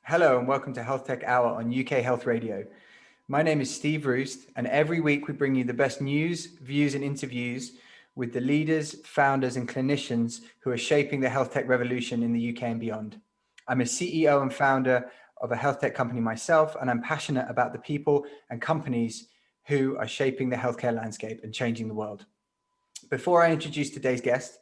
Hello and welcome to HealthTech Hour on UK Health Radio. My name is Steve Roest, and every week we bring you the best news, views and interviews with the leaders, founders and clinicians who are shaping the health tech revolution in the UK and beyond. I'm a CEO and founder of a health tech company myself, and I'm passionate about the people and companies who are shaping the healthcare landscape and changing the world. Before I introduce today's guest,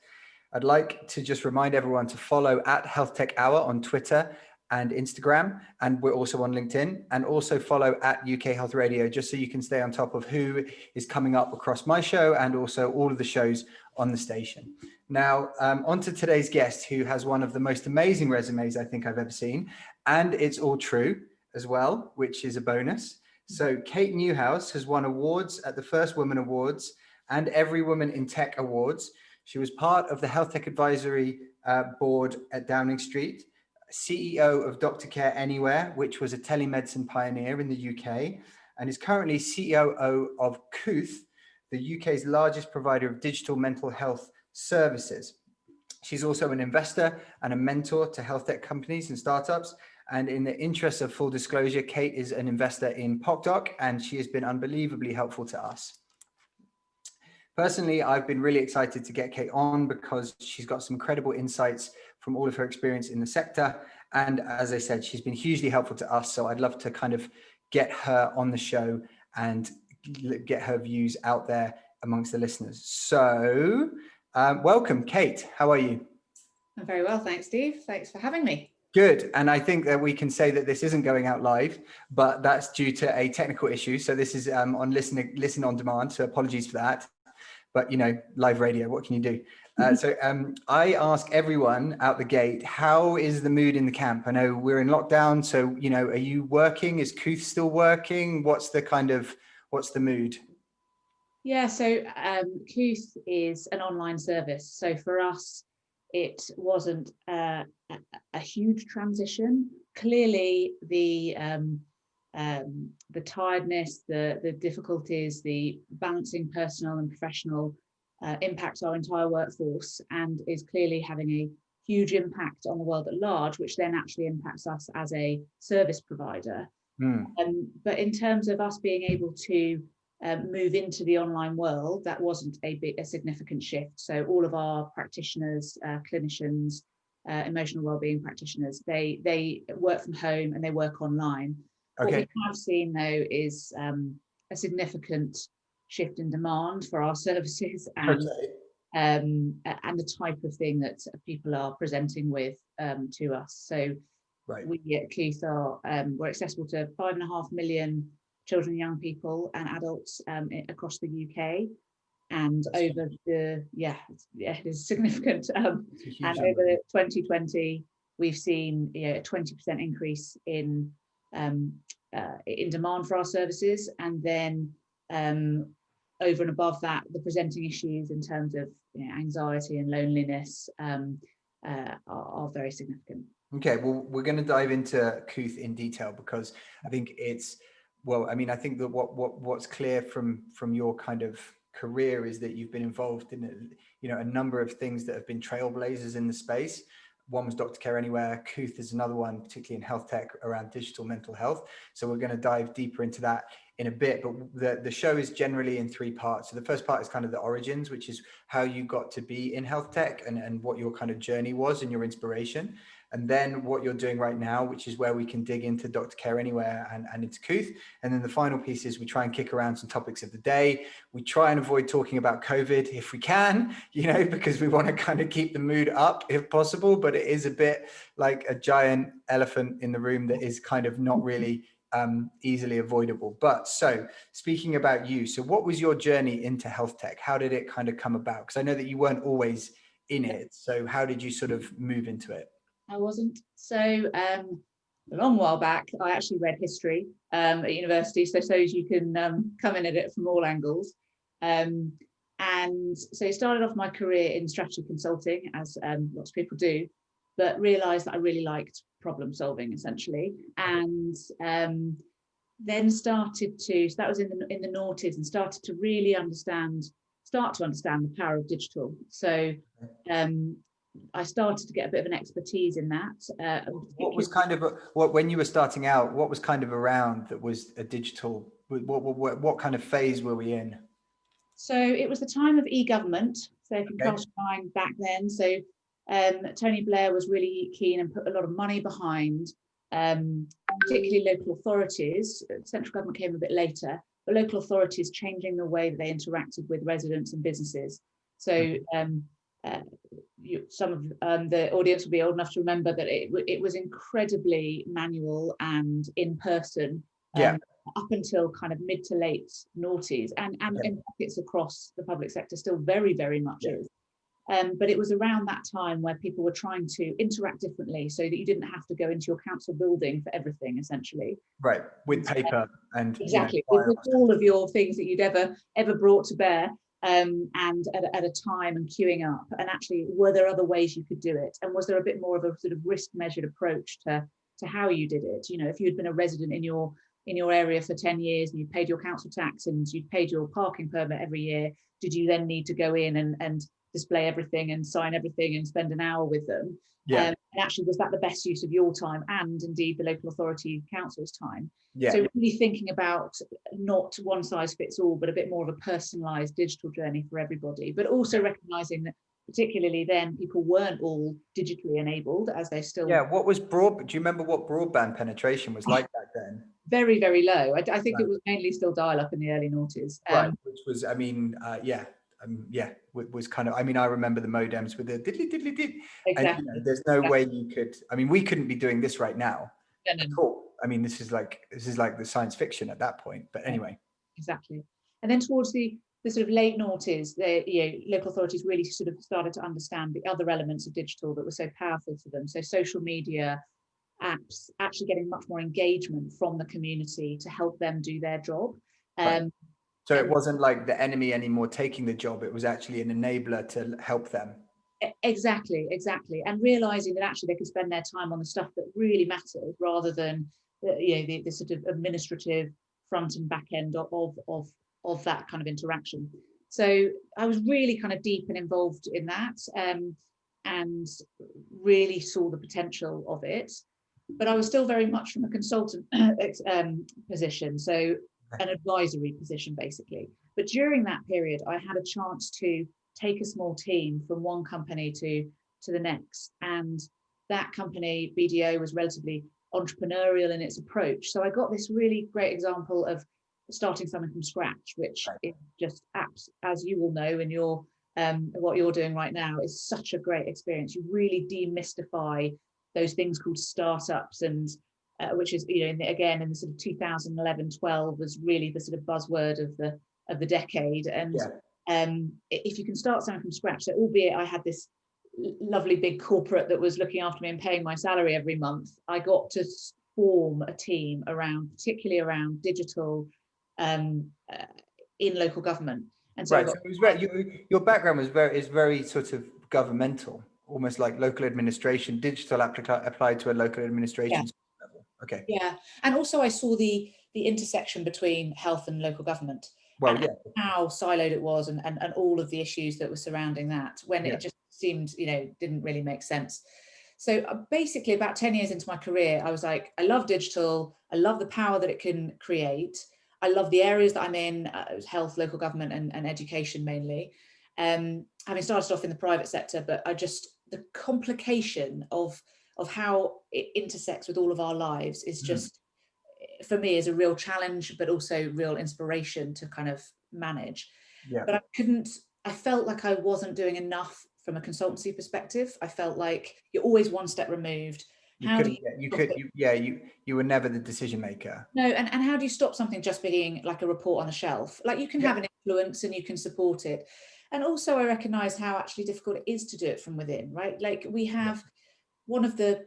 I'd like to just remind everyone to follow at HealthTech Hour on Twitter and Instagram, and we're also on LinkedIn, and also follow at UK Health Radio, just so you can stay on top of who is coming up across my show and also all of the shows on the station. Now, on to today's guest, who has one of the most amazing resumes I think I've ever seen, and it's all true as well, which is a bonus. So Kate Newhouse has won awards at the First Woman Awards and Every Woman in Tech Awards. She was part of the Health Tech Advisory Board at Downing Street, CEO of Doctor Care Anywhere, which was a telemedicine pioneer in the UK, and is currently COO of Kooth, the UK's largest provider of digital mental health services. She's also an investor and a mentor to health tech companies and startups. And in the interest of full disclosure, Kate is an investor in PocDoc, and she has been unbelievably helpful to us. Personally, I've been really excited to get Kate on because she's got some incredible insights from all of her experience in the sector. And as I said, she's been hugely helpful to us. So I'd love to kind of get her on the show and get her views out there amongst the listeners. So welcome, Kate. How are you? I'm very well, thanks, Steve. Thanks for having me. Good. And I think that we can say that this isn't going out live, but that's due to a technical issue. So this is on listen on demand. So apologies for that. But, you know, live radio, what can you do? I ask everyone out the gate, how is the mood in the camp? I know we're in lockdown. So, you know, are you working? Is Kooth still working? What's the mood? Yeah, so Kooth is an online service. So for us, it wasn't a huge transition. Clearly, the tiredness, the difficulties, the balancing personal and professional impacts our entire workforce, and is clearly having a huge impact on the world at large, which then actually impacts us as a service provider. But in terms of us being able to move into the online world, that wasn't a significant shift. So all of our practitioners, clinicians, emotional wellbeing practitioners, they work from home and they work online. Okay. What we have seen, though, is a significant shift in demand for our services and the type of thing that people are presenting with to us. So we at Kooth we're accessible to 5.5 million children, young people and adults across the UK. And over it is significant. And over 2020, we've seen a 20% increase in demand for our services, and then over and above that, the presenting issues in terms of anxiety and loneliness are very significant. Okay, well, we're going to dive into Kooth in detail because I think I think that what's clear from your kind of career is that you've been involved in a number of things that have been trailblazers in the space. One was Doctor Care Anywhere. Kooth is another one, particularly in health tech around digital mental health. So we're going to dive deeper into that in a bit, but the show is generally in 3 parts. So the first part is kind of the origins, which is how you got to be in health tech and what your kind of journey was and your inspiration. And then what you're doing right now, which is where we can dig into Doctor Care Anywhere and into Kooth. And then the final piece is we try and kick around some topics of the day. We try and avoid talking about COVID if we can, because we want to kind of keep the mood up if possible, but it is a bit like a giant elephant in the room that is kind of not really easily avoidable. But so speaking about you, so what was your journey into health tech? How did it kind of come about? Because I know that you weren't always in it. So how did you sort of move into it? I wasn't. So a long while back, I actually read history at university, so you can come in at it from all angles. And so I started off my career in strategy consulting, as lots of people do, but realised that I really liked problem solving, essentially. And then started to, so that was in the noughties, and started to really understand the power of digital. So I started to get a bit of an expertise in that. What was kind of when you were starting out? What was kind of around that was a digital? What kind of phase were we in? So it was the time of e-government. So if you Okay. cast your mind back then, so Tony Blair was really keen and put a lot of money behind, particularly local authorities. Central government came a bit later, but local authorities changing the way that they interacted with residents and businesses. So some of the audience will be old enough to remember that it was incredibly manual and in person. Yeah. Up until kind of mid to late noughties, and in pockets across the public sector still very, very much is. But it was around that time where people were trying to interact differently so that you didn't have to go into your council building for everything, essentially. Right, with paper and exactly, with all of your things that you'd ever brought to bear, and at a time and queuing up. And actually, were there other ways you could do it? And was there a bit more of a sort of risk measured approach to how you did it? You know, if you'd been a resident in your area for 10 years and you paid your council tax and you paid your parking permit every year, did you then need to go in and display everything and sign everything and spend an hour with them? Yeah. And actually, was that the best use of your time and indeed the local authority council's time? Yeah. So really thinking about not one size fits all, but a bit more of a personalised digital journey for everybody, but also recognising that particularly then people weren't all digitally enabled as they still. Yeah. What was broadband? Do you remember what broadband penetration was like back then? Very, very low. I think it was mainly still dial-up in the early noughties. Right, which was, I mean, was kind of, I mean, I remember the modems with the diddly diddly did. Exactly. And there's no way you could, I mean, we couldn't be doing this right now at all. I mean, this is like the science fiction at that point, but anyway. Exactly. And then towards the sort of late noughties, local authorities really sort of started to understand the other elements of digital that were so powerful for them. So social media, apps, actually getting much more engagement from the community to help them do their job. Right. So it wasn't like the enemy anymore taking the job, it was actually an enabler to help them. Exactly. And realizing that actually they could spend their time on the stuff that really mattered rather than the sort of administrative front and back end of that kind of interaction. So I was really kind of deep and involved in that, and really saw the potential of it. But I was still very much from a consultant position, so an advisory position basically. But during that period, I had a chance to take a small team from one company to the next, and that company, BDO, was relatively entrepreneurial in its approach. So I got this really great example of starting something from scratch, which is just apps, as you will know in your what you're doing right now, is such a great experience. You really demystify those things called startups, and which is, again in the sort of 2011-12 was really the sort of buzzword of the decade. And if you can start something from scratch, so albeit I had this lovely big corporate that was looking after me and paying my salary every month, I got to form a team particularly around digital in local government. And so, so it was your background is very sort of governmental, almost like local administration, digital applied to a local administration level. Okay. Yeah, and also I saw the intersection between health and local government. How siloed it was, and all of the issues that were surrounding that, when it just seemed, didn't really make sense. So basically about 10 years into my career, I was like, I love digital. I love the power that it can create. I love the areas that I'm in, health, local government, and education mainly. Having started off in the private sector, but the complication of how it intersects with all of our lives is just, for me, is a real challenge, but also real inspiration to kind of manage. But I felt like I wasn't doing enough from a consultancy perspective. I felt like you're always one step removed. You were never the decision maker. No, and how do you stop something just being like a report on the shelf? Like, you can have an influence and you can support it. And also I recognize how actually difficult it is to do it from within, right? Like, we have one of the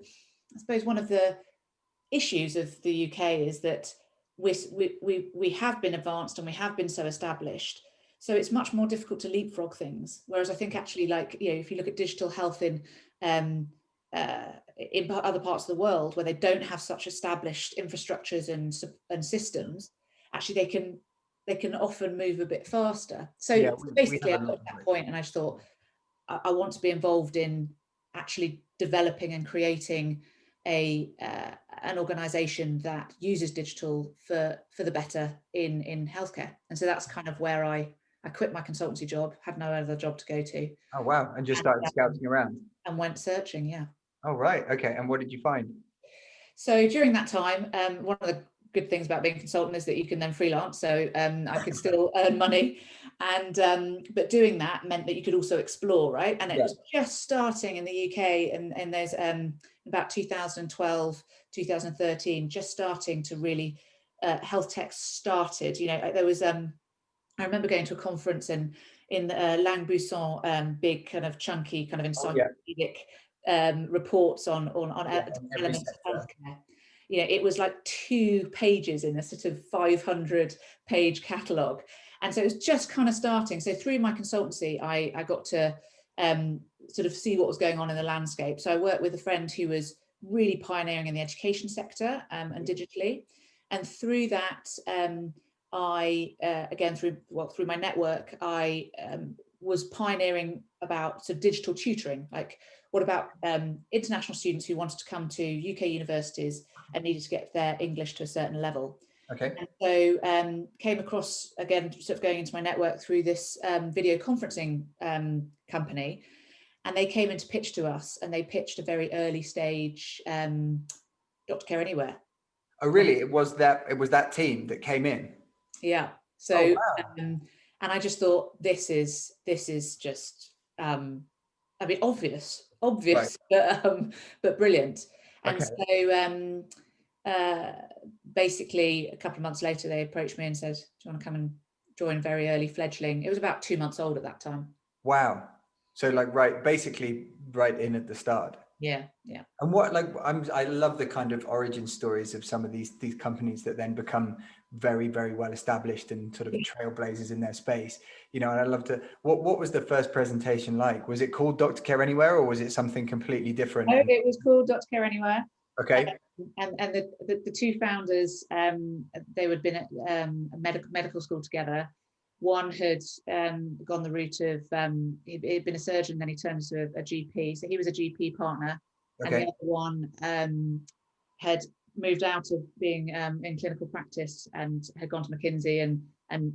issues of the UK is that we have been advanced and we have been so established. So it's much more difficult to leapfrog things. Whereas I think actually, like, if you look at digital health in other parts of the world where they don't have such established infrastructures and systems, actually they can often move a bit faster. So basically I got to that point and I just thought, I want to be involved in actually developing and creating an organization that uses digital for the better in healthcare. And so that's kind of where I quit my consultancy job, had no other job to go to. Oh, wow. And just started scouting around. And went searching, yeah. Oh, right. Okay. And what did you find? So during that time, one of the good things about being a consultant is that you can then freelance. So I could still earn money. And but doing that meant that you could also explore, right? And it was just starting in the UK, and there's about 2012, 2013, just starting to really health tech started. You know, there was I remember going to a conference in Languisson, big kind of chunky kind of encyclopedic reports on elements of healthcare. You know, it was like 2 pages in a sort of 500-page catalogue. And so it was just kind of starting. So through my consultancy, I got to sort of see what was going on in the landscape. So I worked with a friend who was really pioneering in the education sector and digitally. And through that, I, again, through my network, I was pioneering about sort of digital tutoring. Like, what about international students who wanted to come to UK universities and needed to get their English to a certain level? Okay. And so came across, again, sort of going into my network through this video conferencing company, and they came in to pitch to us, and they pitched a very early stage Dr. Care Anywhere. Oh, really? It was that team that came in? Yeah. So, oh, wow. And I just thought, this is just, I mean, obvious, right. But brilliant. And so basically a couple of months later, they approached me and said, do you want to come and join very early fledgling? It was about 2 months old at that time. Wow. So like, basically right in at the start. Yeah, yeah. And what, like, I love the kind of origin stories of some of these companies that then become very, very well established and sort of trailblazers in their space, you know. And I'd love to, what was the first presentation like? Was it called Dr. Care Anywhere, or was it something completely different? No, it was called Dr. Care Anywhere. Okay. And the 2 founders, they had been at a medical school together. One had gone the route of, he'd been a surgeon, then he turned into a GP. So he was a GP partner. Okay. And the other one had moved out of being in clinical practice and had gone to McKinsey and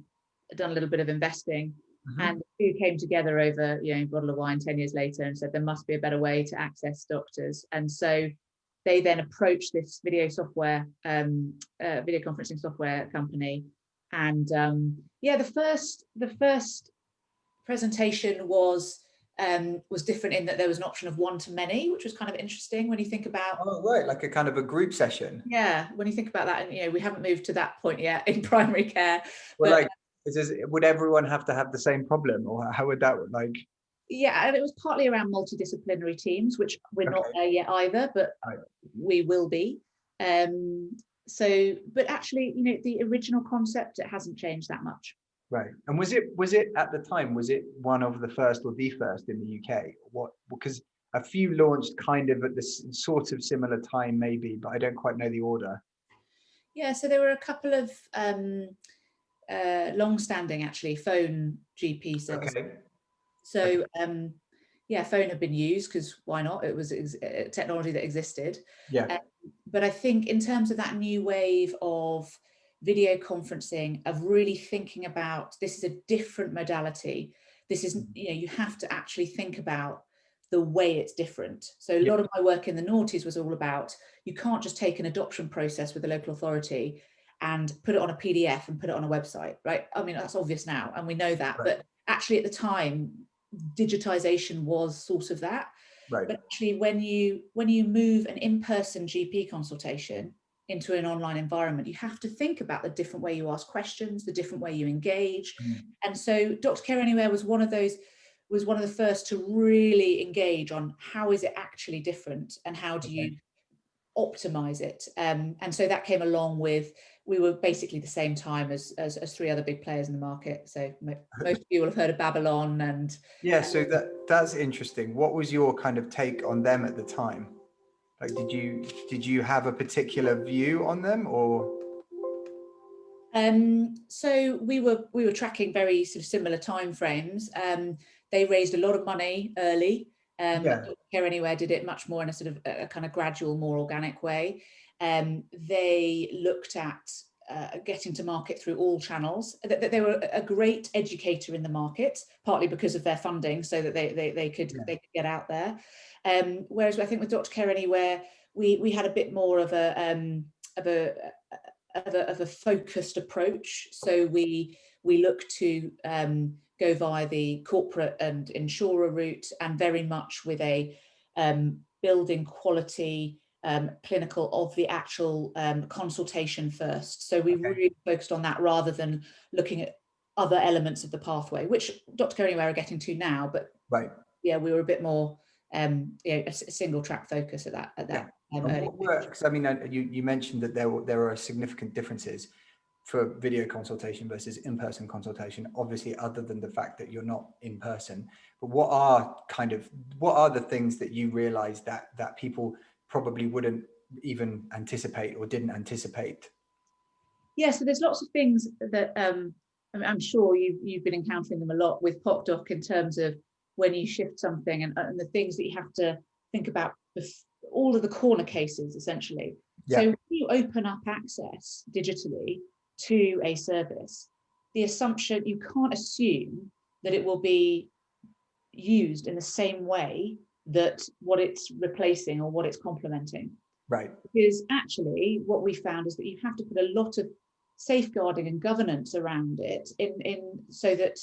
done a little bit of investing. Mm-hmm. And the 2 came together over, you know, a bottle of wine 10 years later and said there must be a better way to access doctors. And so they then approached this video conferencing software company. And the first presentation was different in that there was an option of one-to-many, which was kind of interesting when you think about. Oh, right, like a kind of a group session. Yeah, when you think about that, and you know, we haven't moved to that point yet in primary care. Well, but, like, would everyone have to have the same problem, or how would that like? Yeah, and it was partly around multidisciplinary teams, which we're not there yet either, but we will be. So, but actually, you know, the original concept, it hasn't changed that much. Right. And was it at the time, was it one of the first or the first in the UK? What, because a few launched kind of at this sort of similar time, maybe, but I don't quite know the order. Yeah, so there were a couple of long-standing, actually, phone GP services. Okay. So, yeah, phone had been used because why not? It was technology that existed. Yeah. But I think in terms of that new wave of video conferencing, of really thinking about, this is a different modality. This is, you know, you have to actually think about the way it's different. So a lot of my work in the noughties was all about, you can't just take an adoption process with the local authority and put it on a PDF and put it on a website, right? I mean, that's obvious now, and we know that, right. But actually at the time, digitization was sort of that. Right. But actually, when you move an in-person GP consultation into an online environment, you have to think about the different way you ask questions, the different way you engage. And so Dr. Care Anywhere was one of the first to really engage on how is it actually different and how do you optimize it. And so that came along with, we were basically the same time as 3 other big players in the market. So most of you will have heard of Babylon and. Yeah, so that's interesting. What was your kind of take on them at the time? Like, did you have a particular view on them, or? So we were tracking very sort of similar timeframes. They raised a lot of money early. Yeah. Care Anywhere did it much more in a sort of a kind of gradual, more organic way. They looked at getting to market through all channels. That they were a great educator in the market, partly because of their funding, so that they could get out there. Whereas I think with Dr. Care Anywhere, we had a bit more of a focused approach. So we look to go via the corporate and insurer route, and very much with a building quality clinical of the actual consultation first. So we really focused on that rather than looking at other elements of the pathway, which Dr. Care Anywhere are getting to now. But yeah, we were a bit more a single track focus at that. And what works? I mean, you mentioned that there are significant differences for video consultation versus in-person consultation, obviously, other than the fact that you're not in person. But what are the things that you realize that people probably wouldn't even anticipate or didn't anticipate? Yeah, so there's lots of things that I'm sure you've been encountering them a lot with PocDoc, in terms of when you shift something and the things that you have to think about, all of the corner cases, essentially. So when you open up access digitally to a service, the assumption, you can't assume that it will be used in the same way that what it's replacing or what it's complementing. Right. Because actually what we found is that you have to put a lot of safeguarding and governance around it in so that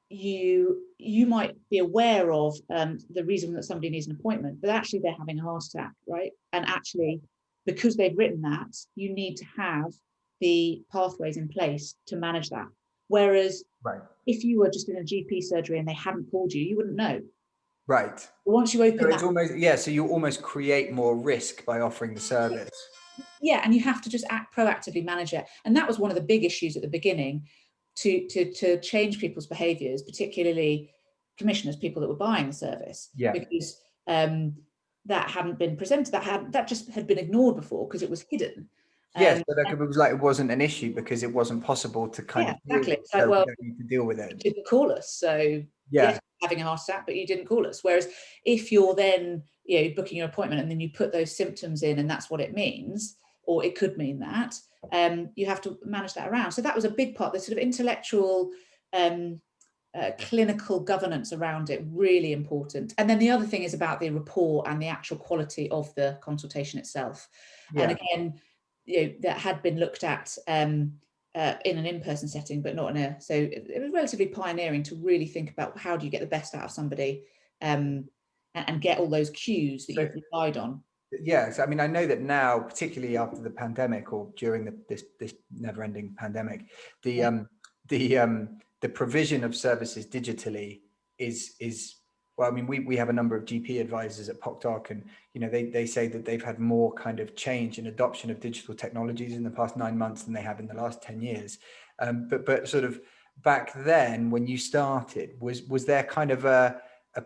you might be aware of the reason that somebody needs an appointment, but actually they're having a heart attack, right? And actually, because they've written that, you need to have the pathways in place to manage that. Whereas if you were just in a GP surgery and they hadn't called you, you wouldn't know. Right. But once you open it's almost, so you almost create more risk by offering the service. Yeah, and you have to just proactively manage it. And that was one of the big issues at the beginning, to change people's behaviours, particularly commissioners, people that were buying the service, because that hadn't been presented, that just had been ignored before because it was hidden. Yes, but it was like it wasn't an issue because it wasn't possible to kind of deal with it. So well, you don't need to deal with it. You didn't call us, so yes, having a heart attack, but you didn't call us. Whereas if you're then booking your appointment and then you put those symptoms in, and that's what it means, or it could mean that, you have to manage that around. So that was a big part, the sort of intellectual clinical governance around it, really important. And then the other thing is about the rapport and the actual quality of the consultation itself. And again, that had been looked at in an in-person setting, but not in a, so it was relatively pioneering to really think about how do you get the best out of somebody and get all those cues that you've relied on. Yes, I mean, I know that now, particularly after the pandemic or during this never-ending pandemic, the provision of services digitally is well, I mean, we have a number of GP advisors at PocDoc, and they say that they've had more kind of change and adoption of digital technologies in the past 9 months than they have in the last 10 years. But sort of back then, when you started, was there kind of a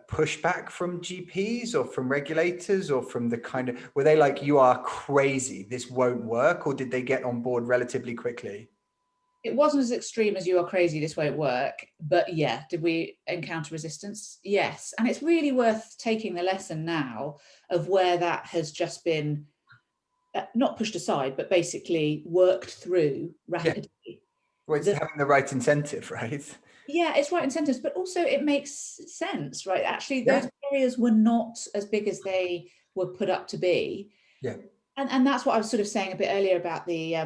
pushback from GPs or from regulators, or from the kind of, were they like, you are crazy, this won't work, or did they get on board relatively quickly? It wasn't as extreme as you are crazy, this won't work. But yeah, did we encounter resistance? Yes. And it's really worth taking the lesson now of where that has just been not pushed aside, but basically worked through rapidly. Yeah. Well, it's having the right incentive, right? Yeah, it's right incentives, but also it makes sense, right? Actually, those areas were not as big as they were put up to be. Yeah. And that's what I was sort of saying a bit earlier about the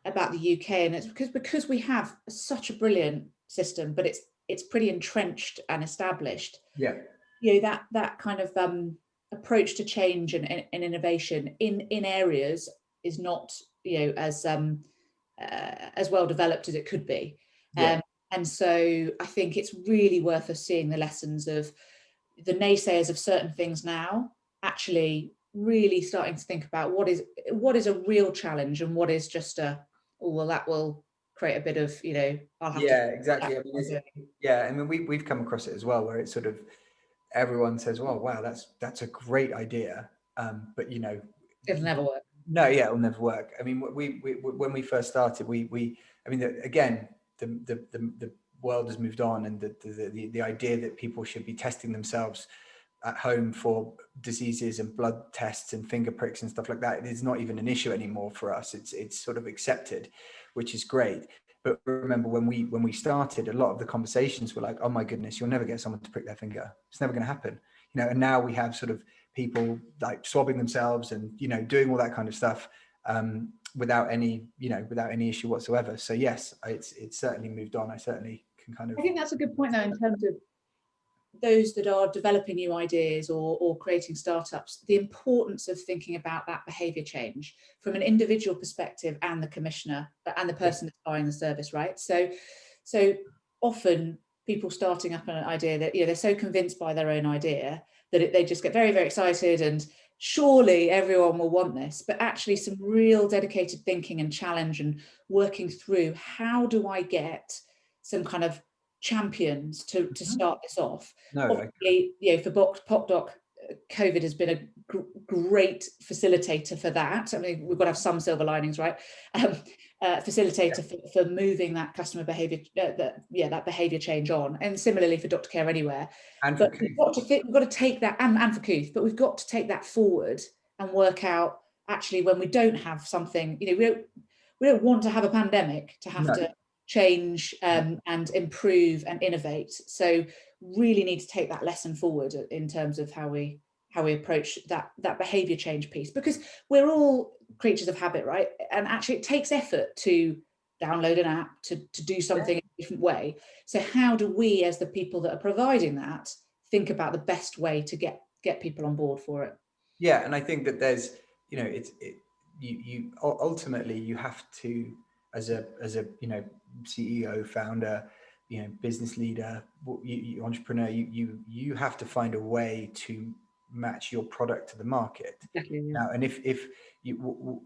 UK, and it's because we have such a brilliant system, but it's pretty entrenched and established. Yeah. That kind of approach to change and innovation in areas is not as well developed as it could be. And so I think it's really worth us seeing the lessons of the naysayers of certain things now, actually really starting to think about what is a real challenge and what is just that will create a bit of, I'll have to. Exactly. I mean, we've come across it as well, where it's sort of, everyone says, well, wow, that's a great idea. But it'll never work. No, it'll never work. I mean, we when we first started, I mean, again, the world has moved on, and the idea that people should be testing themselves at home for diseases and blood tests and finger pricks and stuff like that, it's not even an issue anymore for us. It's sort of accepted, which is great. But remember, when we started, a lot of the conversations were like, oh my goodness, you'll never get someone to prick their finger. It's never going to happen. And now we have sort of people like swabbing themselves and, doing all that kind of stuff without any issue whatsoever. So yes, it's certainly moved on. I certainly can kind of. I think that's a good point though, in terms of those that are developing new ideas or creating startups, the importance of thinking about that behavior change from an individual perspective and the commissioner and the person that's buying the service, right? So often people starting up an idea that, they're so convinced by their own idea that they just get very, very excited and surely everyone will want this, but actually some real dedicated thinking and challenge and working through, how do I get some kind of champions to start this off? No, obviously, for PocDoc, COVID has been a great facilitator for that. I mean, we've got to have some silver linings, right? Facilitator for moving that customer behavior, that behavior change on, and similarly for Dr. Care Anywhere. And but we've got to take that, and for Kooth, but we've got to take that forward and work out actually when we don't have something, we don't want to have a pandemic to have to change and improve and innovate. So really need to take that lesson forward in terms of how we approach that behavior change piece, because we're all creatures of habit, right? And actually it takes effort to download an app, to do something in a different way. So how do we, as the people that are providing that, think about the best way to get people on board for it? Yeah, and I think that there's, you ultimately you have to, as a CEO, founder, business leader, entrepreneur, you have to find a way to match your product to the market. Exactly, yeah. Now, and if you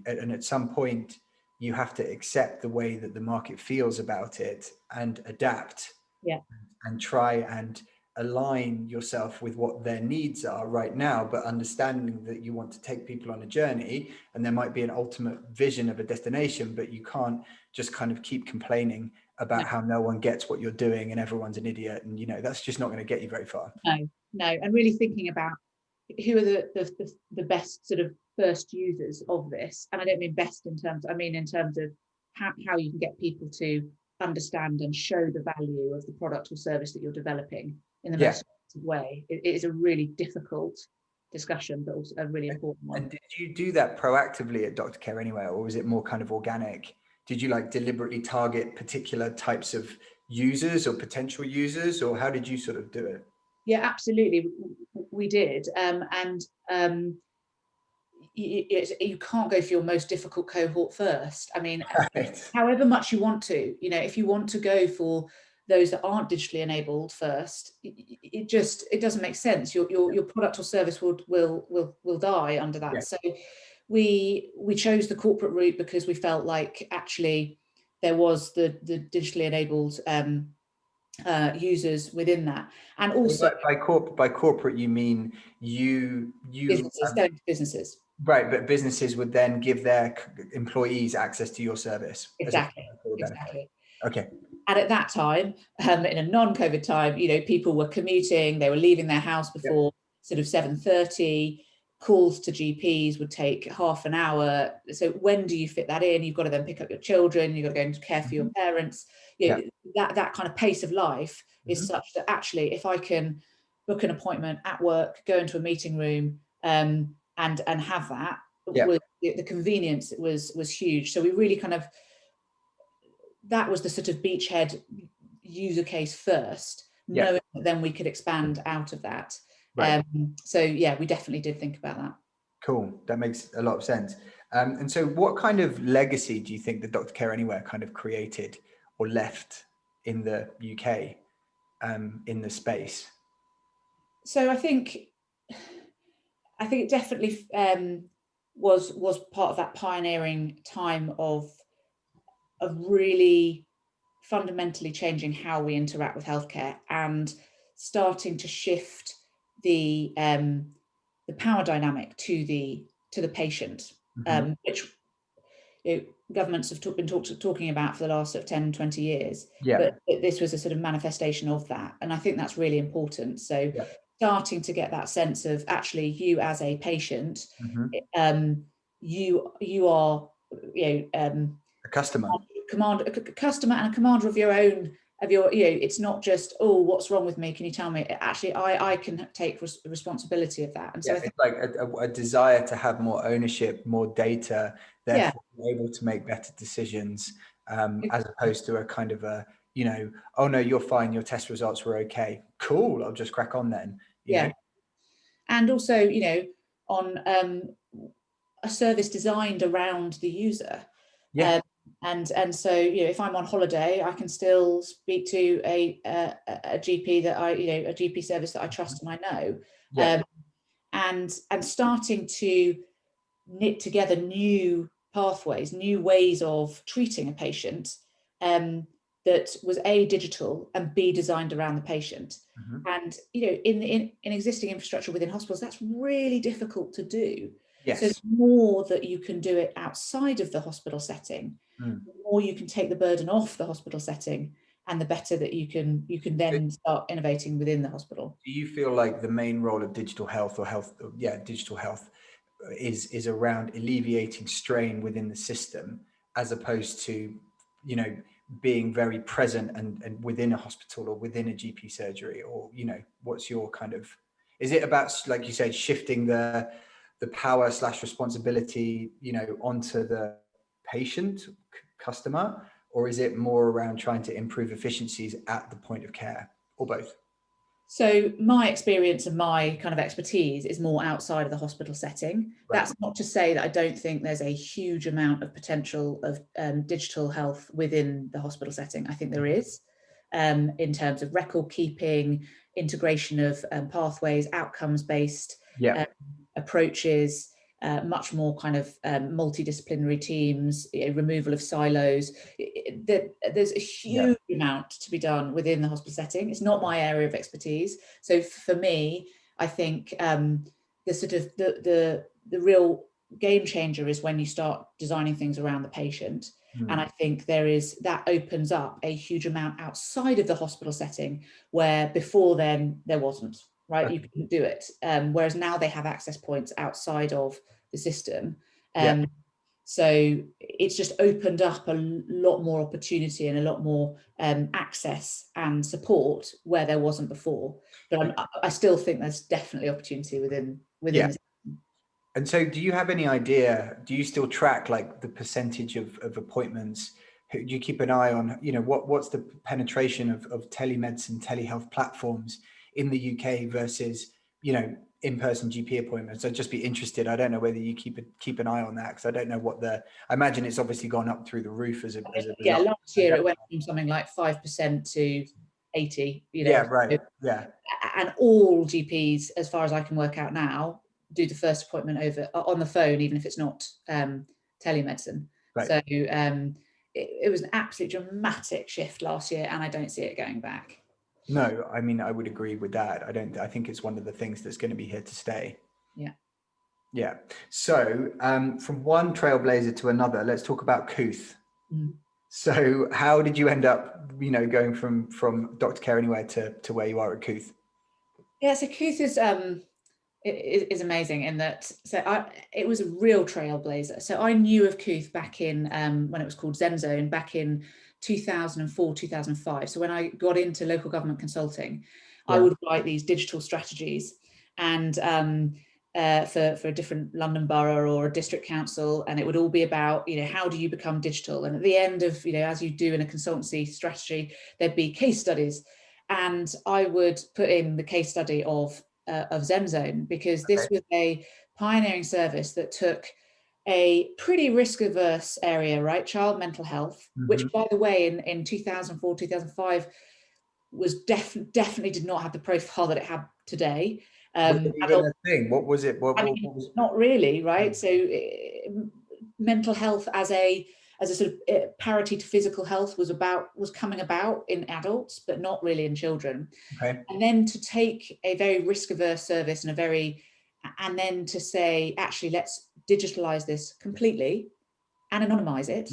and at some point you have to accept the way that the market feels about it and adapt, and try and align yourself with what their needs are right now, but understanding that you want to take people on a journey, and there might be an ultimate vision of a destination, but you can't just kind of keep complaining about how no one gets what you're doing and everyone's an idiot, and that's just not going to get you very far. No, and really thinking about who are the best sort of first users of this. And I don't mean best in terms, I mean in terms of how you can get people to understand and show the value of the product or service that you're developing in the most effective way. It is a really difficult discussion, but also a really important one. And did you do that proactively at Dr. Care Anywhere, or was it more kind of organic? Did you deliberately target particular types of users or potential users, or how did you sort of do it? Yeah, absolutely, we did. You can't go for your most difficult cohort first. I mean, however much you want to, if you want to go for those that aren't digitally enabled first, it doesn't make sense. Your product or service will die under that. Yeah. So we chose the corporate route because we felt like actually there was the digitally enabled users within that. And also by corporate you mean you businesses, selling to businesses. Right, but businesses would then give their employees access to your service. Exactly. Okay. And at that time, in a non-COVID time, people were commuting, they were leaving their house before sort of 7:30. Calls to GPs would take half an hour. So when do you fit that in? You've got to then pick up your children, you've got to go and care for your parents. That kind of pace of life is such that actually, if I can book an appointment at work, go into a meeting room, and have that, the convenience was huge. So we really kind of, that was the sort of beachhead user case first, knowing that then we could expand out of that. Right. So yeah, we definitely did think about that. Cool, that makes a lot of sense. And so what kind of legacy do you think that Dr. Care Anywhere kind of created or left in the UK in the space? So I think it definitely was part of that pioneering time of really fundamentally changing how we interact with healthcare and starting to shift the power dynamic to the patient, which governments have been talking about for the last sort of 10, 20 years, Yeah. but this was a sort of manifestation of that. And I think that's really important. So Yeah. starting to get that sense of actually you as a patient, you are, A customer. a customer and a commander of your own, it's not just, oh, what's wrong with me? Can you tell me? Actually, I can take responsibility of that. And so I think it's like a desire to have more ownership, more data, therefore able to make better decisions, as opposed to a kind of a, oh no, you're fine, your test results were okay. Cool, I'll just crack on then. You know? And also, on a service designed around the user. Yeah. And so, if I'm on holiday, I can still speak to a GP that a GP service that I trust and I know. Yeah. And starting to knit together new pathways, new ways of treating a patient, that was A, digital, and B, designed around the patient. And in existing infrastructure within hospitals, that's really difficult to do. Yes. So the more that you can do it outside of the hospital setting, the more you can take the burden off the hospital setting, and the better that you can then start innovating within the hospital. Do you feel like the main role of digital health digital health is around alleviating strain within the system, as opposed to, being very present and within a hospital or within a GP surgery? Or, what's your kind of, is it about, like you said, shifting the power / responsibility, onto the patient customer, or is it more around trying to improve efficiencies at the point of care, or both? So my experience and my kind of expertise is more outside of the hospital setting. Right. That's not to say that I don't think there's a huge amount of potential of digital health within the hospital setting. I think there is, in terms of record keeping, integration of pathways, outcomes-based approaches, much more kind of multidisciplinary teams, removal of silos. There's a huge amount to be done within the hospital setting. It's not my area of expertise. So for me, I think the sort of the real game changer is when you start designing things around the patient. And I think that opens up a huge amount outside of the hospital setting, where before then there wasn't. Right, you couldn't do it. Whereas now they have access points outside of the system. So it's just opened up a lot more opportunity and a lot more access and support where there wasn't before. But I still think there's definitely opportunity within. And so do you have any idea, do you still track like the percentage of appointments? Do you keep an eye on, what's the penetration of telemedicine, telehealth platforms in the UK versus, in-person GP appointments? I'd just be interested. I don't know whether you keep an eye on that, because I don't know I imagine it's obviously gone up through the roof as a result. Last year it went from something like 5% to 80, right. And all GPs, as far as I can work out now, do the first appointment over on the phone, even if it's not telemedicine. Right. So it was an absolute dramatic shift last year, and I don't see it going back. No, I mean, I would agree with that. I think it's one of the things that's going to be here to stay. Yeah. So from one trailblazer to another, let's talk about Kooth. So how did you end up, going from Doctor Care Anywhere to where you are at Kooth? Yeah, so Kooth is amazing in that. So it was a real trailblazer. So I knew of Kooth back in when it was called ZenZone back in 2004, 2005. So when I got into local government consulting, I would write these digital strategies, and for a different London borough or a district council, and it would all be about, how do you become digital? And at the end of, as you do in a consultancy strategy, there'd be case studies, and I would put in the case study of ZenZone, because this was a pioneering service that took a pretty risk-averse area, right? Child mental health, which, by the way, in 2004, 2005, was definitely did not have the profile that it had today. Was it even a thing? What was it? What was not really, right? So mental health as a sort of parity to physical health was coming about in adults, but not really in children. And then to take a very risk-averse service and then to say, actually, let's digitalize this completely, and anonymize it,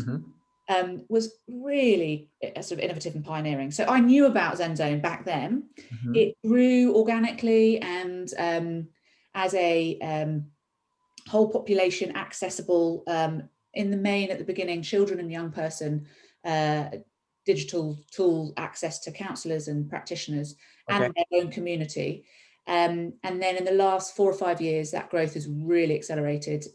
Mm-hmm. was really sort of innovative and pioneering. So I knew about ZenZone back then. Mm-hmm. It grew organically and as a whole population accessible, in the main at the beginning, children and young person, digital tool access to counsellors and practitioners and their own community. And then in the last 4 or 5 years, that growth has really accelerated.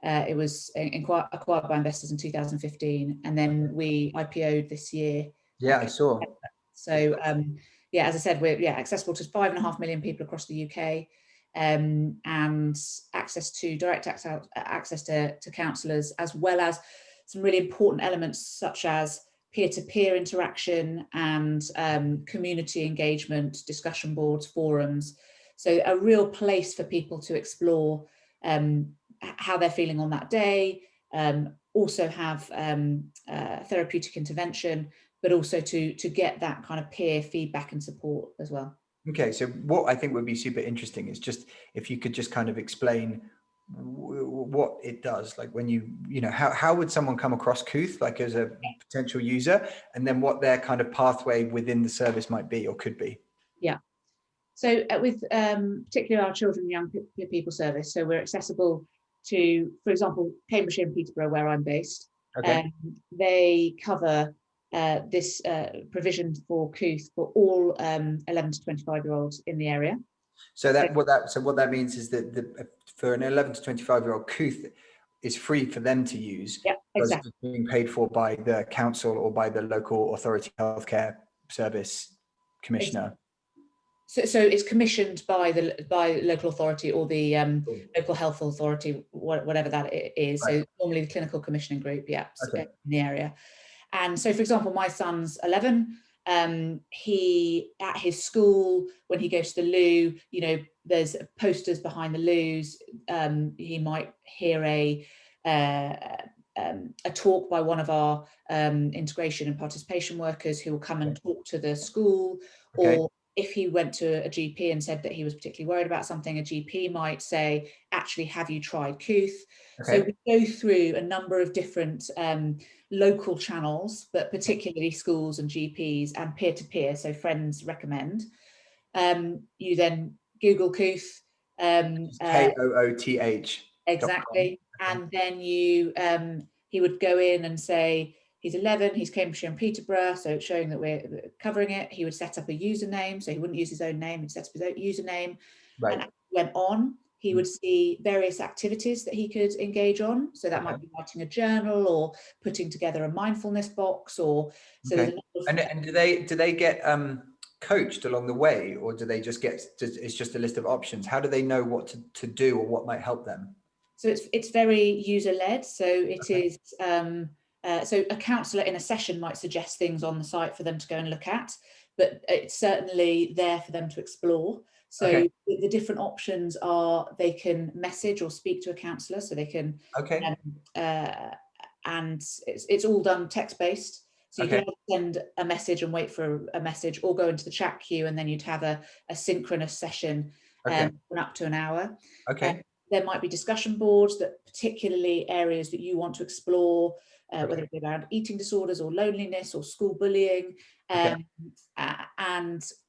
It was acquired by investors in 2015, and then we IPO'd this year. Yeah, I saw. So yeah, as I said, we're accessible to 5.5 million people across the UK, and access to direct access to counsellors, as well as some really important elements such as peer-to-peer interaction and community engagement, discussion boards, forums. So a real place for people to explore how they're feeling on that day, also have therapeutic intervention, but also to get that kind of peer feedback and support as well. Okay, so what I think would be super interesting is just if you could just kind of explain what it does, like when you know, how would someone come across Kooth, like as a potential user, and then what their kind of pathway within the service might be or could be. Yeah. So with particularly our children and young people service, so we're accessible to, for example, Cambridgeshire and Peterborough, where I'm based. Okay. They cover this provision for Kooth for all 11 to 25-year-olds in the area. So what that means is that for an 11 to 25-year-old, Kooth is free for them to use. Yeah, exactly. It's being paid for by the council or by the local authority healthcare service commissioner. So it's commissioned by the local authority or the local health authority, whatever that is. Right. So normally the clinical commissioning group, in the area. And so, for example, my son's 11. He, at his school, when he goes to the loo, you know, there's posters behind the loos. He might hear a talk by one of our integration and participation workers who will come and talk to the school. Or if he went to a GP and said that he was particularly worried about something, a GP might say, actually, have you tried Kooth? So we go through a number of different local channels, but particularly schools and GPs and peer-to-peer, so friends recommend. You then Google Kooth. KOOTH. Exactly. And then you he would go in and say, he's 11, he's Cambridgeshire and Peterborough, so it's showing that we're covering it. He would set up a username, so he wouldn't use his own name, he'd set up his own username. Right. And as he went on, he would see various activities that he could engage on. So that might be writing a journal or putting together a mindfulness box, or so there's a lot of, and do they get coached along the way, or do they just get, it's just a list of options? How do they know what to do or what might help them? So it's very user-led. So it is so a counsellor in a session might suggest things on the site for them to go and look at, but it's certainly there for them to explore. So the different options are they can message or speak to a counsellor, so they can, and it's all done text-based. So you can send a message and wait for a message, or go into the chat queue, and then you'd have a synchronous session for up to an hour. There might be discussion boards that particularly areas that you want to explore, whether it be around eating disorders or loneliness or school bullying, and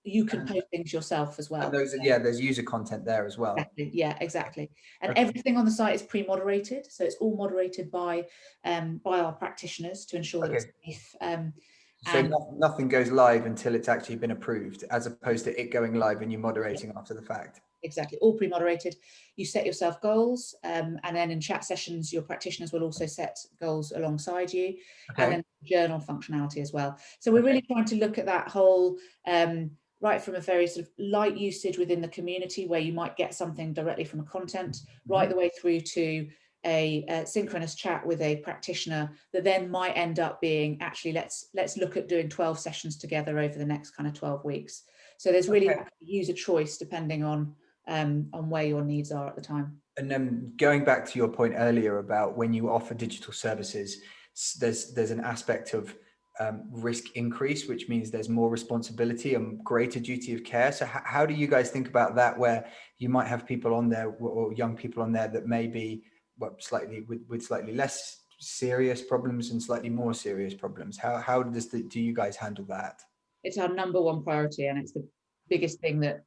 you can post things yourself as well. And those, there's user content there as well. Exactly. Yeah, exactly. And everything on the site is pre-moderated, so it's all moderated by our practitioners to ensure that it's safe. So nothing goes live until it's actually been approved, as opposed to it going live and you moderating after the fact. Exactly, all pre-moderated. You set yourself goals, and then in chat sessions, your practitioners will also set goals alongside you, and then journal functionality as well. So we're really trying to look at that whole, right from a very sort of light usage within the community where you might get something directly from a content, right the way through to a synchronous chat with a practitioner that then might end up being, actually, let's look at doing 12 sessions together over the next kind of 12 weeks. So there's really user choice depending on where your needs are at the time. And then going back to your point earlier about when you offer digital services, there's an aspect of risk increase, which means there's more responsibility and greater duty of care. So how do you guys think about that, where you might have people on there or young people on there that may be slightly with slightly less serious problems and slightly more serious problems? How do you guys handle that? It's our number one priority, and it's the biggest thing that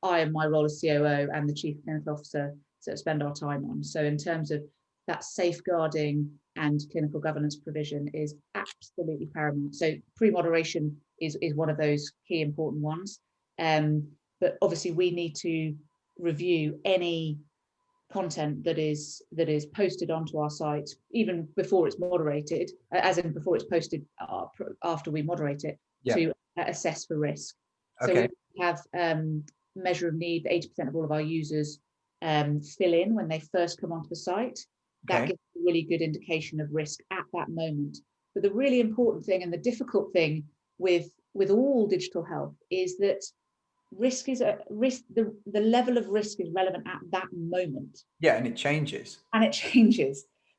I, in my role as COO and the Chief Clinical Officer, sort of spend our time on. So in terms of that, safeguarding and clinical governance provision is absolutely paramount. So pre-moderation is one of those key important ones. But obviously we need to review any content that is posted onto our site, even before it's moderated, as in before it's posted after we moderate it, to assess for risk. So we have measure of need. 80% of all of our users fill in when they first come onto the site. That gives a really good indication of risk at that moment. But the really important thing and the difficult thing with all digital health is that risk is a risk. The level of risk is relevant at that moment. Yeah, and it changes.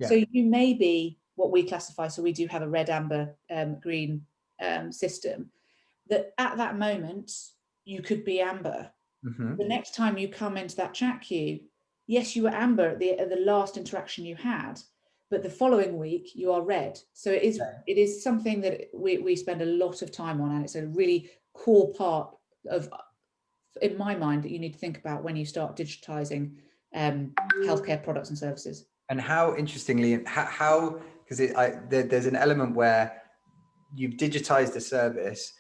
So you may be what we classify. So we do have a red, amber, green system. That at that moment you could be amber. The next time you come into that chat queue, yes, you were amber at the last interaction you had, but the following week you are red. So it is something that we spend a lot of time on, and it's a really core part of, in my mind, that you need to think about when you start digitizing healthcare products and services. And how, interestingly, how because there's an element where you've digitized the service,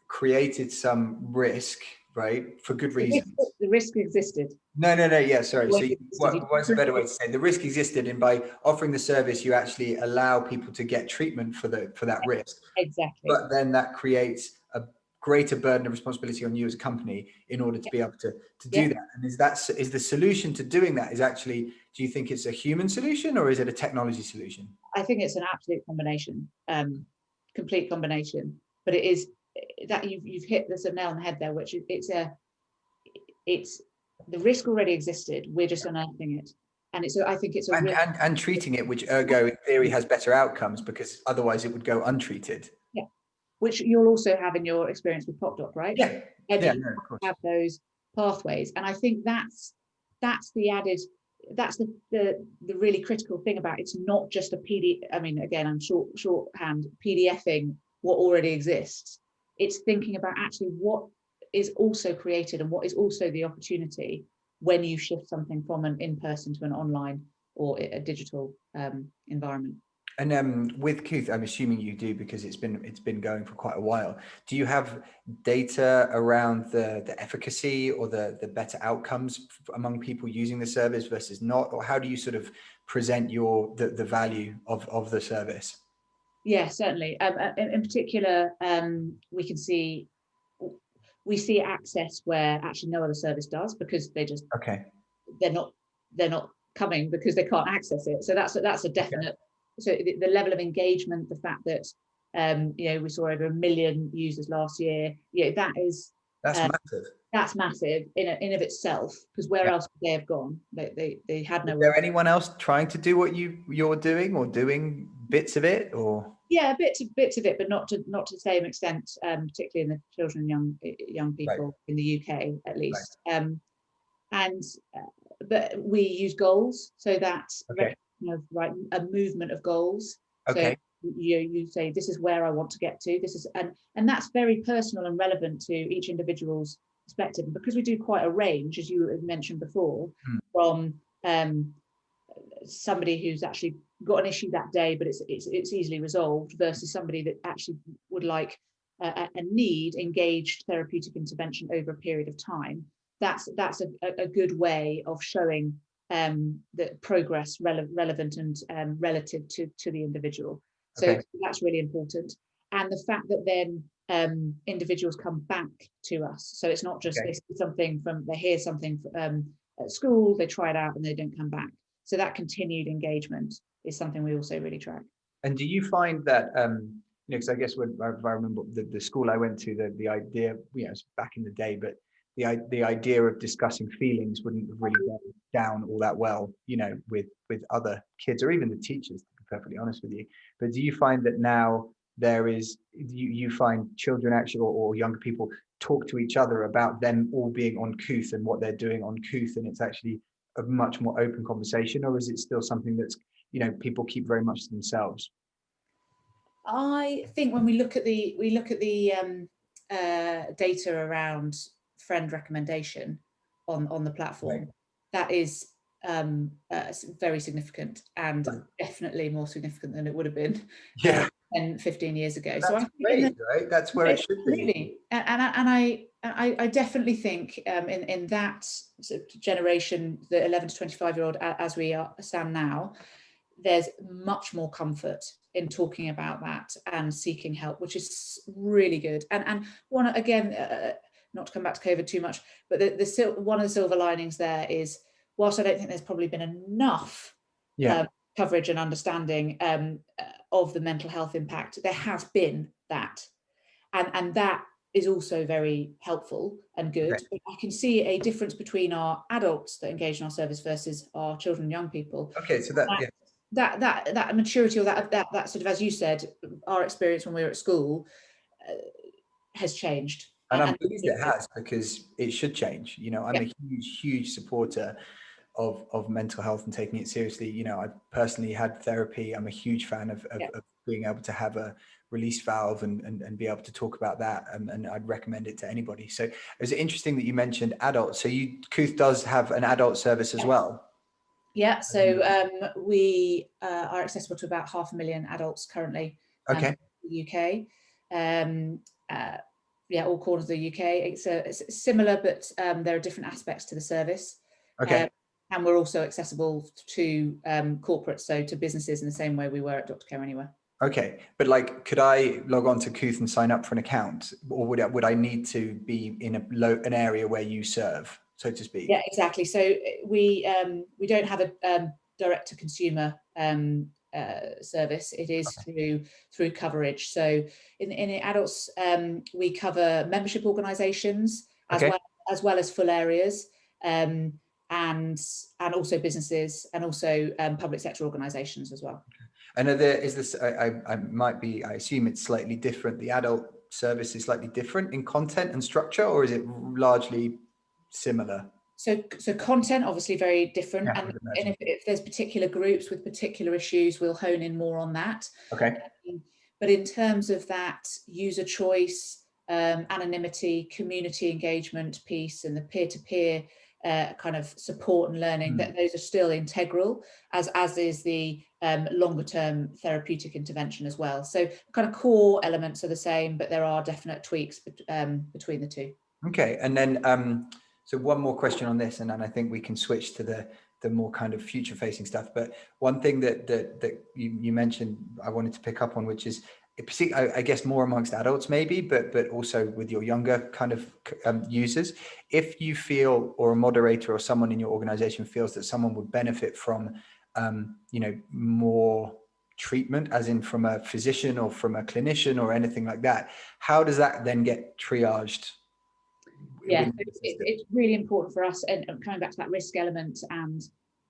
created some risk, right, for good reasons. The risk existed. No, yeah, sorry. So what's a better way to say it? The risk existed, and by offering the service, you actually allow people to get treatment for that risk. Exactly. But then that creates a greater burden of responsibility on you as a company in order to be able to do that. And is the solution to doing that is actually, do you think it's a human solution or is it a technology solution? I think it's an absolute combination, complete combination. But it is that you've hit the nail on the head there, which it's the risk already existed. We're just unearthing it, and I think it's and treating it, which ergo in theory has better outcomes because otherwise it would go untreated. Yeah, which you'll also have in your experience with PocDoc, right? Yeah, of course. Have those pathways, and I think that's the really critical thing about it's not just a PDF. I mean, again, I'm shorthand PDFing what already exists. It's thinking about actually what is also created and what is also the opportunity when you shift something from an in-person to an online or a digital environment. And with Kooth, I'm assuming you do because it's been going for quite a while. Do you have data around the efficacy or the better outcomes among people using the service versus not, or how do you sort of present the value of the service? Yeah, certainly. In particular, we see access where actually no other service does because they just they're not coming because they can't access it. So that's a definite. So the level of engagement, the fact that we saw over 1 million users last year, that's massive. That's massive in of itself, because where else would they have gone? They had no. Is there anyone else trying to do what you're doing or doing bits of it, or? Yeah, bits of it, but not to the same extent, particularly in the children and young people in the UK at least. But we use goals, so that's a movement of goals. So you say, this is where I want to get to. This is and that's very personal and relevant to each individual's perspective. And because we do quite a range, as you mentioned before, from somebody who's actually got an issue that day, but it's easily resolved, versus somebody that actually would like a need engaged therapeutic intervention over a period of time. That's a good way of showing the progress relevant and relative to the individual. So that's really important. And the fact that then individuals come back to us. So it's not just they hear something at school, they try it out and they don't come back. So that continued engagement is something we also really track. And do you find that, because I guess when I remember the school I went to, the idea, it's back in the day, but the idea of discussing feelings wouldn't have really gone down all that well, with other kids or even the teachers, to be perfectly honest with you. But do you find that now you find children actually or younger people talk to each other about them all being on Kooth and what they're doing on Kooth, and it's actually a much more open conversation, or is it still something that's people keep very much to themselves? I think when we look at the data around friend recommendation on the platform, Right. that is very significant, and definitely more significant than it would have been Yeah. 10, 15 years ago. That's So I think great, right? That's where it should be. absolutely, and I definitely think in that sort of generation, the 11 to 25-year-old, as we stand now, there's much more comfort in talking about that and seeking help, which is really good. And one again, not to come back to COVID too much, but one of the silver linings there is, whilst I don't think there's probably been enough coverage and understanding of the mental health impact, there has been that, and that is also very helpful and good. Okay. But I can see a difference between our adults that engage in our service versus our children and young people. Okay, so that maturity, or that sort of, as you said, our experience when we were at school has changed. and I'm pleased it has, because it should change. I'm a huge supporter of mental health and taking it seriously. I personally had therapy. I'm a huge fan of being able to have a release valve and be able to talk about that, and I'd recommend it to anybody. So it was interesting that you mentioned adults. So Kooth does have an adult service as well. Yeah, so we are accessible to about 500,000 adults currently in the UK. All corners of the UK. It's similar, but there are different aspects to the service. Okay. And we're also accessible to corporates, so to businesses, in the same way we were at Dr. Care Anywhere. Okay, but could I log on to Kooth and sign up for an account, or would I need to be in an area where you serve, so to speak? Yeah, exactly. So we don't have a direct to consumer service. It is through coverage. So in adults, we cover membership organisations as well as full areas, and also businesses, and also public sector organisations as well. And I assume it's slightly different. The adult service is slightly different in content and structure, or is it largely similar? So content, obviously very different. And if there's particular groups with particular issues, we'll hone in more on that. Okay. But in terms of that user choice, anonymity, community engagement piece, and the peer-to-peer kind of support and learning, that those are still integral, as is the longer term therapeutic intervention as well. So kind of core elements are the same, but there are definite tweaks between the two. Okay, and then so one more question on this, and then I think we can switch to the more kind of future facing stuff. But one thing that you mentioned, I wanted to pick up on, which is, I guess, more amongst adults maybe, but also with your younger kind of users. If you feel, or a moderator or someone in your organization feels that someone would benefit from, more treatment, as in from a physician or from a clinician or anything like that, how does that then get triaged? Yeah, it's really important for us, and coming back to that risk element and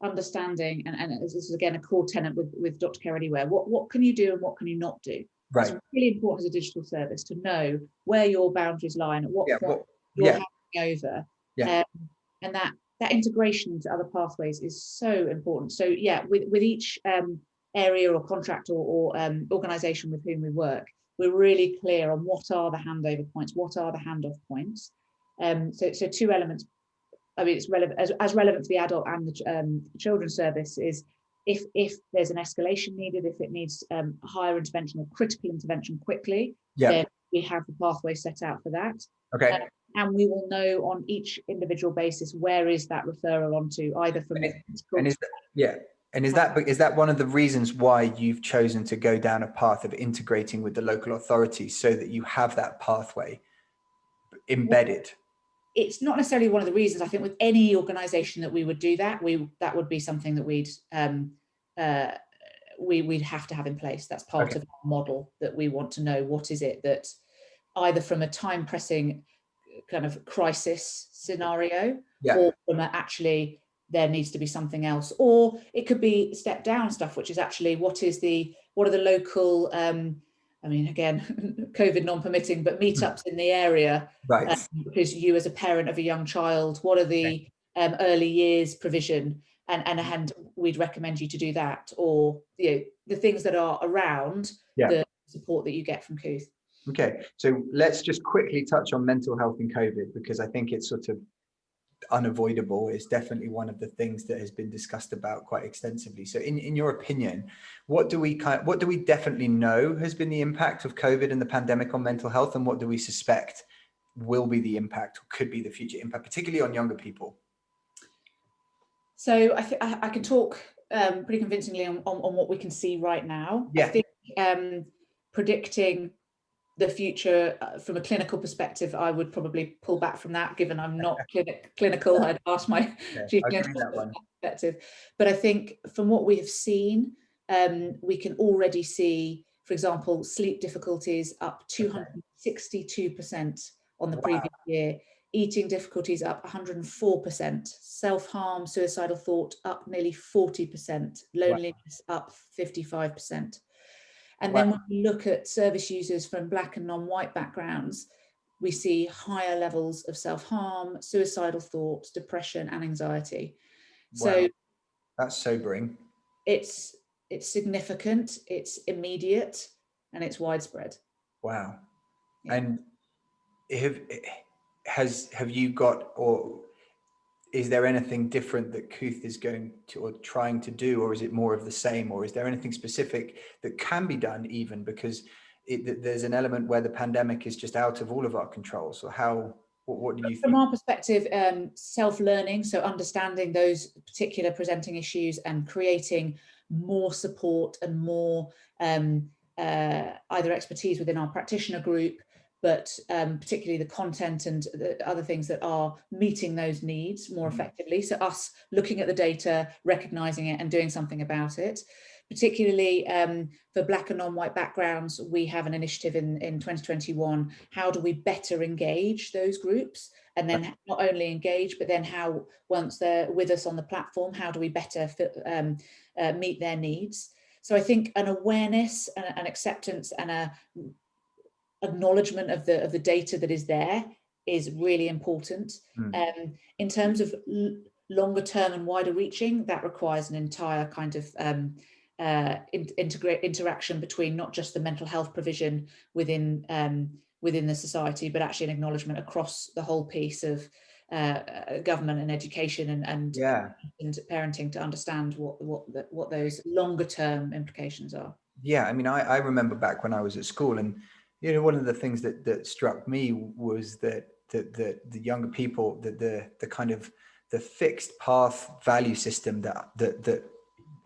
understanding, and this is again a core tenet with Dr. Care Anywhere. What can you do and what can you not do? Right. It's really important as a digital service to know where your boundaries lie and at what point you're handing over. And that integration into other pathways is so important. So with each area or contract or organisation with whom we work, we're really clear on what are the handover points, what are the handoff points. So two elements. I mean, it's relevant as relevant for the adult and the children's service is if there's an escalation needed, if it needs higher intervention or critical intervention quickly, then we have the pathway set out for that. Okay. And we will know on each individual basis where is that referral onto, either from is that one of the reasons why you've chosen to go down a path of integrating with the local authorities, so that you have that pathway embedded? It's not necessarily one of the reasons. I think with any organisation that we would do that, that would be something that we'd have to have in place. That's part of our model, that we want to know what is it that, either from a time pressing kind of crisis scenario, or from actually there needs to be something else, or it could be step down stuff, which is actually what are the local I mean, again, COVID non-permitting, but meetups in the area, because you as a parent of a young child, what are the early years provision, and we'd recommend you to do that, or the things that are around the support that you get from Kooth. Okay, so let's just quickly touch on mental health in COVID, because I think it's sort of unavoidable. It's definitely one of the things that has been discussed about quite extensively. So in your opinion, what do we definitely know has been the impact of COVID and the pandemic on mental health, and what do we suspect will be the impact or could be the future impact, particularly on younger people? So I can talk pretty convincingly on what we can see right now. I think predicting the future from a clinical perspective, I would probably pull back from that, given I'm not clinical. I'd ask my chief clinical perspective. But I think from what we have seen, we can already see, for example, sleep difficulties up 262% on the previous year, eating difficulties up 104%, self-harm, suicidal thought up nearly 40%, loneliness up 55%. And then when we look at service users from Black and non-white backgrounds, we see higher levels of self-harm, suicidal thoughts, depression, and anxiety. So that's sobering. It's significant, it's immediate, and it's widespread. Wow. Yeah. And have you got, or is there anything different that Kooth is going to or trying to do, or is it more of the same, or is there anything specific that can be done, even because there's an element where the pandemic is just out of all of our control? So what do you think? From our perspective, self-learning, so understanding those particular presenting issues and creating more support and more either expertise within our practitioner group, but particularly the content and the other things that are meeting those needs more effectively. So us looking at the data, recognizing it and doing something about it. Particularly for Black and non-white backgrounds, we have an initiative in 2021. How do we better engage those groups? And then not only engage, but then how, once they're with us on the platform, how do we better meet their needs? So I think an awareness and an acceptance and a acknowledgement of the data that is there is really important. In terms of longer term and wider reaching, that requires an entire kind of interaction between not just the mental health provision within the society, but actually an acknowledgement across the whole piece of government and education and parenting, to understand what those longer term implications are. Yeah, I mean, I remember back when I was at school, and one of the things that struck me was that the younger people, the kind of the fixed path value system that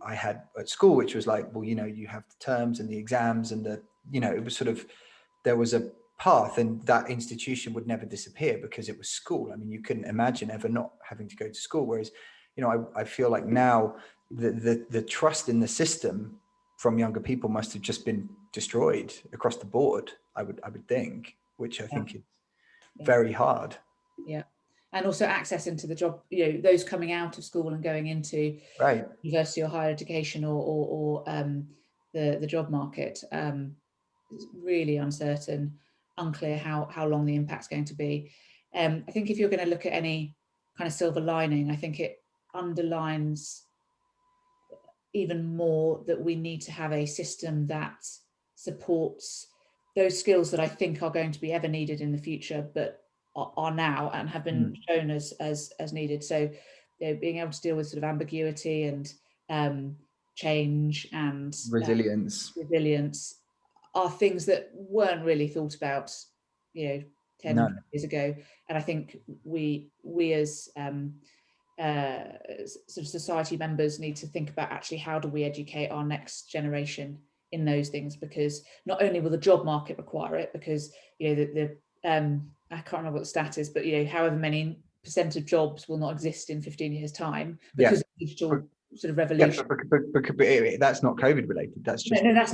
I had at school, which was like, well, you have the terms and the exams and it was sort of, there was a path, and that institution would never disappear because it was school. I mean, you couldn't imagine ever not having to go to school. Whereas, I feel like now the trust in the system from younger people must have just been destroyed across the board, I would think, which I think is very hard. Yeah. And also access into the job, those coming out of school and going into university or higher education or the job market, is really uncertain, unclear how long the impact's going to be. I think if you're going to look at any kind of silver lining, I think it underlines even more that we need to have a system that supports those skills that I think are going to be ever needed in the future, but are now and have been shown as needed. So being able to deal with sort of ambiguity and change and resilience are things that weren't really thought about 10 years ago. And I think we as sort of society members need to think about actually how do we educate our next generation in those things, because not only will the job market require it, because I can't remember what the stat is, but however many % of jobs will not exist in 15 years time because of digital sort of revolution. But that's not COVID related. That's just that's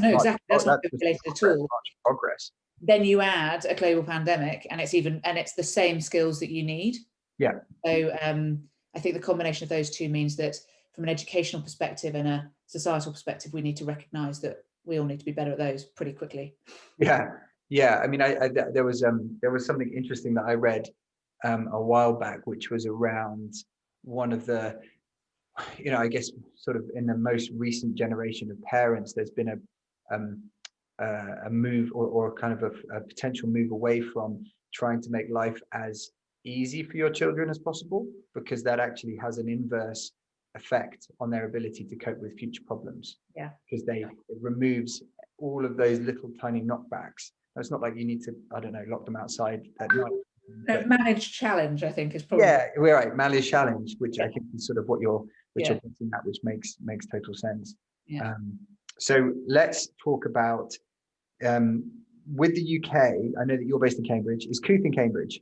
not COVID related at all. Progress. Then you add a global pandemic, and it's the same skills that you need. Yeah. So I think the combination of those two means that from an educational perspective and a societal perspective, we need to recognise that we all need to be better at those pretty quickly. Yeah. I mean, there was something interesting that I read a while back, which was around one of the I guess sort of in the most recent generation of parents, there's been a move or kind of a potential move away from trying to make life as easy for your children as possible, because that actually has an inverse effect on their ability to cope with future problems. Yeah. Because it removes all of those little tiny knockbacks. It's not like you need to, I don't know, lock them outside at night. No, managed challenge, I think, is probably. Yeah, we're right. Managed challenge, which I think is sort of what you're Yeah. getting at, which makes total sense. Yeah. So let's talk about with the UK. I know that you're based in Cambridge. Is Kooth in Cambridge?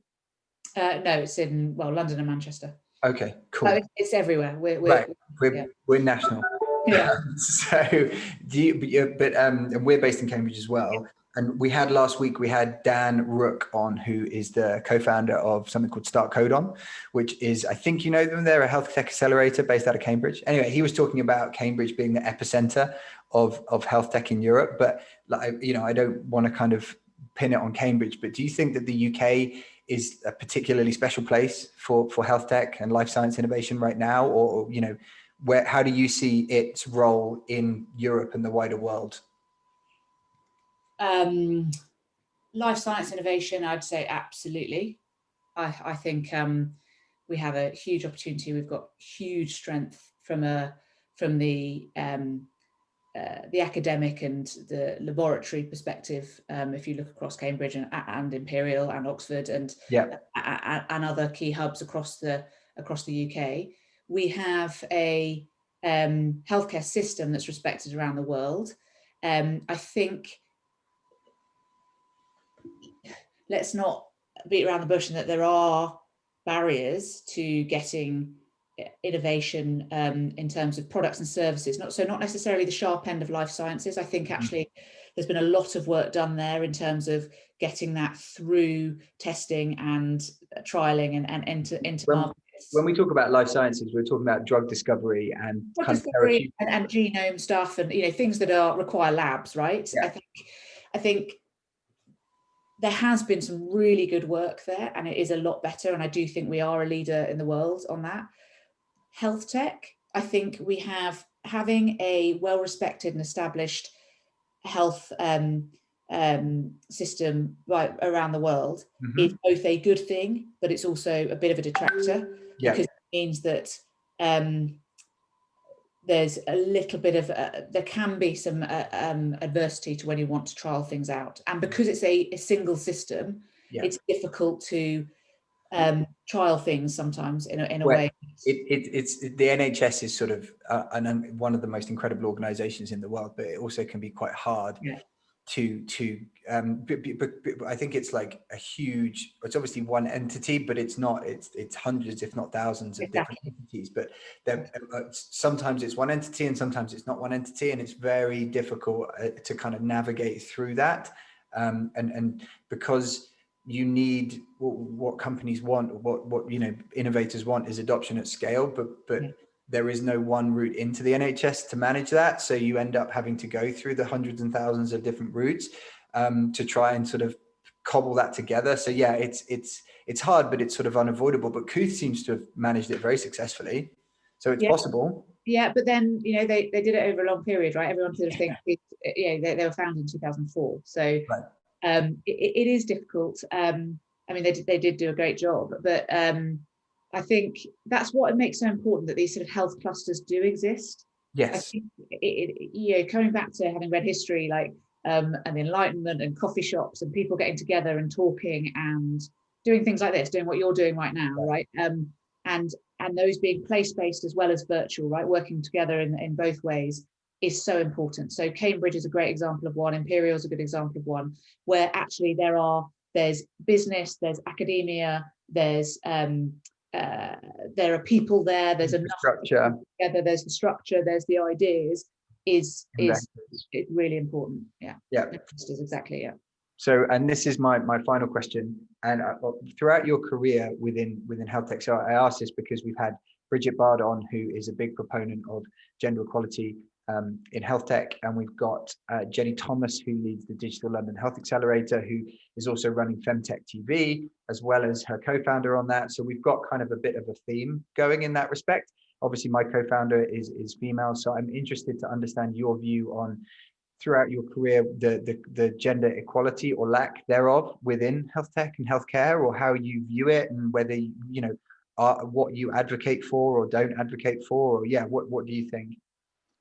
No, it's in London and Manchester. Okay, cool. It's everywhere. We're national. Yeah. So and we're based in Cambridge as well. And last week we had Dan Rook on, who is the co-founder of something called Start Code On, which is, I think you know them, they're a health tech accelerator based out of Cambridge. Anyway, he was talking about Cambridge being the epicenter of health tech in Europe. But I don't want to kind of pin it on Cambridge, but do you think that the UK is a particularly special place for health tech and life science innovation right now? Or how do you see its role in Europe and the wider world? Life science innovation, I'd say absolutely. I think we have a huge opportunity. We've got huge strength from the academic and the laboratory perspective. If you look across Cambridge and Imperial and Oxford and other key hubs across the UK, we have a healthcare system that's respected around the world. I think, let's not beat around the bush, and that there are barriers to getting innovation in terms of products and services. Not necessarily the sharp end of life sciences. I think actually there's been a lot of work done there in terms of getting that through testing and trialing and into markets. When we talk about life sciences, we're talking about drug discovery and and genome stuff, and things that require labs, right? Yeah. I think there has been some really good work there, and it is a lot better. And I do think we are a leader in the world on that. Health tech, I think having a well-respected and established health system right around the world is both a good thing, but it's also a bit of a detractor, because it means that there's a little bit of there can be some adversity to when you want to trial things out, and because it's a single system, it's difficult to trial things sometimes in a way. It's the NHS is sort of one of the most incredible organizations in the world, but it also can be quite hard to I think it's like it's obviously one entity, but it's not, it's hundreds if not thousands of different entities, but sometimes it's one entity and sometimes it's not one entity, and it's very difficult to kind of navigate through that, and because you need what companies want, what innovators want is adoption at scale, but there is no one route into the NHS to manage that. So you end up having to go through the hundreds and thousands of different routes to try and sort of cobble that together. So yeah, it's hard, but it's sort of unavoidable. But Kooth seems to have managed it very successfly. So it's possible. Yeah, but then they did it over a long period, right? Everyone sort of thinks they were founded in 2004. So it is difficult. I mean, they did do a great job, but I think that's what it makes so important that these sort of health clusters do exist. Yes. I think coming back to having read history, like and the Enlightenment and coffee shops and people getting together and talking and doing things like this, doing what you're doing right now, right? And those being place-based as well as virtual, right? Working together in both ways is so important. So Cambridge is a great example of one. Imperial is a good example of one, where actually there's business, there's academia, there are people there, there's enough structure together, there's the structure, there's the ideas, is really important. Exactly. So, and this is my final question, and throughout your career within HealthTech, so I asked this because we've had Bridget Bard on, who is a big proponent of gender equality in HealthTech, and we've got Jenny Thomas, who leads the Digital London Health Accelerator, who is also running Femtech TV, as well as her co-founder on that. So we've got kind of a bit of a theme going in that respect. Obviously, my co-founder is female, so I'm interested to understand your view on, throughout your career, the gender equality or lack thereof within health tech and healthcare, or how you view it, and whether what you advocate for or don't advocate for, or what do you think?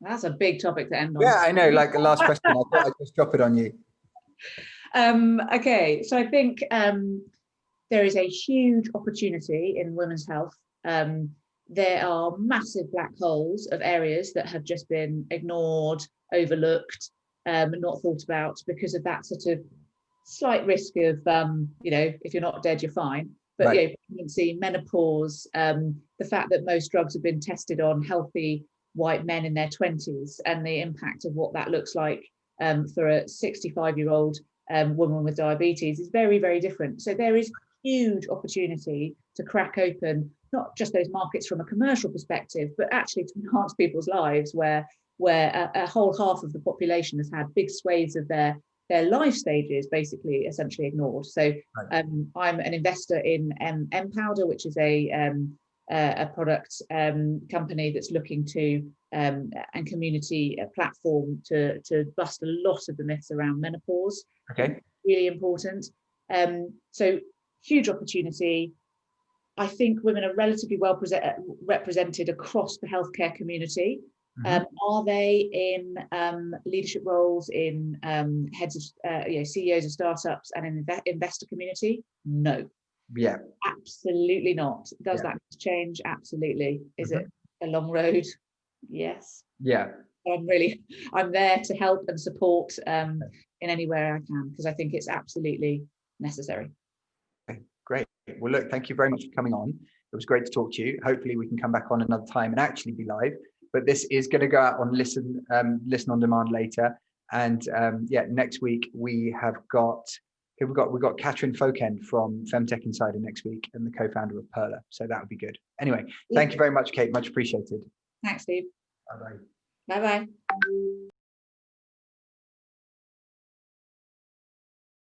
That's a big topic to end on. Yeah, I know. Like the last question, I thought I'd just drop it on you. Okay, so I think there is a huge opportunity in women's health. There are massive black holes of areas that have just been ignored, overlooked, not thought about because of that sort of slight risk of, if you're not dead, you're fine. But Right. pregnancy, menopause, the fact that most drugs have been tested on healthy white men in their 20s, and the impact of what that looks like for a 65-year-old woman with diabetes is very, very different. So there is huge opportunity to crack open not just those markets from a commercial perspective, but actually to enhance people's lives, where a whole half of the population has had big swathes of their life stages basically essentially ignored. So I'm an investor in M-Powder, which is a product company that's looking to and community platform to bust a lot of the myths around menopause. Okay. Really important. So huge opportunity. I think women are relatively well represented across the healthcare community. Mm-hmm. Are they in leadership roles, in heads of CEOs of startups and in investor community? No. Yeah. Absolutely not. Does that change? Absolutely. Is it a long road? Yes. Yeah. I'm there to help and support in any way I can, because I think it's absolutely necessary. Okay, great. Well, look, thank you very much for coming on. It was great to talk to you. Hopefully we can come back on another time and actually be live, but this is going to go out on listen on demand later. And next week we've got Catherine Folken from Femtech Insider next week, and the co-founder of Perla. So that would be good. Anyway, thank you very much, Kate. Much appreciated. Thanks, Steve. Bye-bye. Bye-bye.